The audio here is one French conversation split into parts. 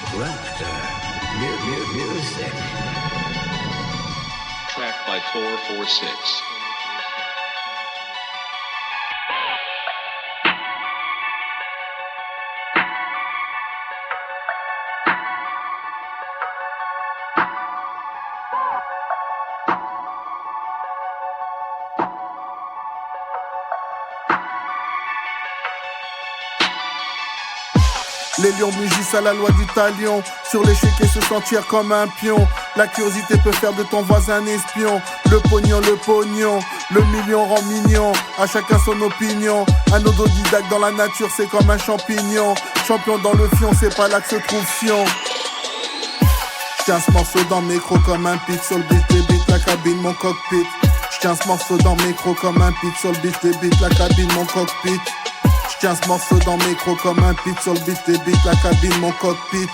Raptor. Music. Track by 446. Les lions mugissent à la loi du talion. Sur l'échiquier se sentir comme un pion. La curiosité peut faire de ton voisin un espion. Le pognon, le million rend mignon. À chacun son opinion. Un autodidacte dans la nature, c'est comme un champignon. Champion dans le fion, c'est pas là que se trouve Fion. J'tiens ce morceau dans mes crocs comme un pic. Sur le beat, débite la cabine, mon cockpit. J'tiens ce morceau dans mes crocs comme un pic. Sur le beat, débite la cabine, mon cockpit. J'tiens ce morceau dans mes crocs comme un pit. Sur le beat, débite la cabine, mon cockpit.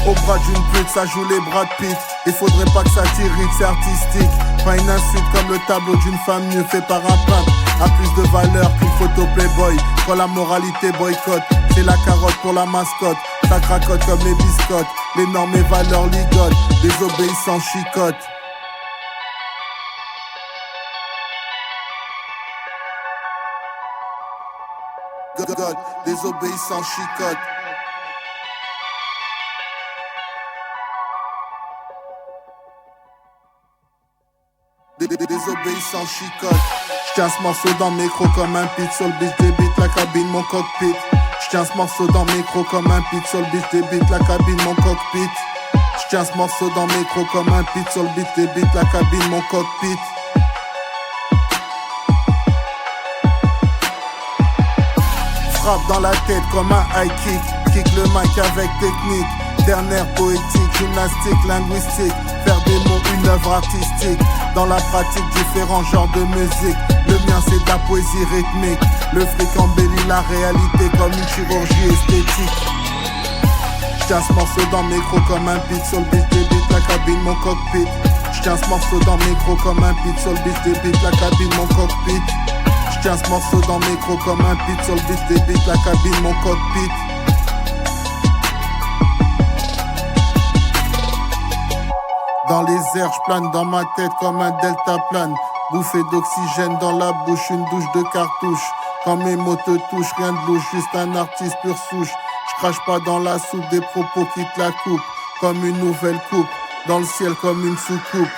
Au bras d'une pute, ça joue les bras de Pitt. Il faudrait pas que ça t'irrite, c'est artistique. Pas une insulte comme le tableau d'une femme nue fait par un peintre. A plus de valeur qu'une photo Playboy. Quand la moralité boycotte, c'est la carotte pour la mascotte. Ça cracote comme les biscottes. Les normes et valeurs ligotent. Désobéissants chicotent. God, désobéissants chicotent. Désobéissants chicotent. J'tiens ce morceau dans mes crocs comme un pit. Sur le beat, débite la cabine, mon cockpit. J'tiens ce morceau dans mes crocs comme un pit. Sur le beat, débite la cabine, mon cockpit. J'tiens ce morceau dans mes crocs comme un pit. Sur le beat, débite la cabine, mon cockpit. Frappe dans la tête comme un high kick. Kick le mic avec technique. Dernière poétique, gymnastique, linguistique. Faire des mots, une œuvre artistique. Dans la pratique, différents genres de musique. Le mien c'est de la poésie rythmique. Le fric embellit la réalité comme une chirurgie esthétique. J'tiens ce morceau dans mes crocs comme un beat. Sur le beat, débite la cabine, mon cockpit. J'tiens ce morceau dans mes crocs comme un beat. Sur le beat, débite la cabine, mon cockpit. J'tiens ce morceau dans mes crocs comme un beat. Sur le beat, débite la cabine, mon cockpit. Dans les airs, j'plane dans ma tête comme un deltaplane. Bouffée d'oxygène dans la bouche, une douche de cartouche. Quand mes mots te touchent, rien de louche, juste un artiste pure souche. J'crache pas dans la soupe, des propos qui te la coupent. Comme une nouvelle coupe, dans le ciel comme une soucoupe.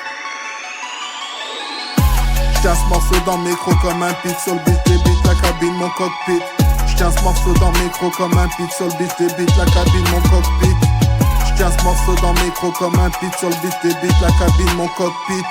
J'tiens ce morceau dans mes crocs comme un pit. Sur le beat, débite la cabine, mon cockpit. J'tiens ce morceau dans mes crocs comme un pit. Sur le beat, débite la cabine, mon cockpit. J'tiens ce morceau dans mes crocs comme un pit. Sur le beat, débite la cabine, mon cockpit.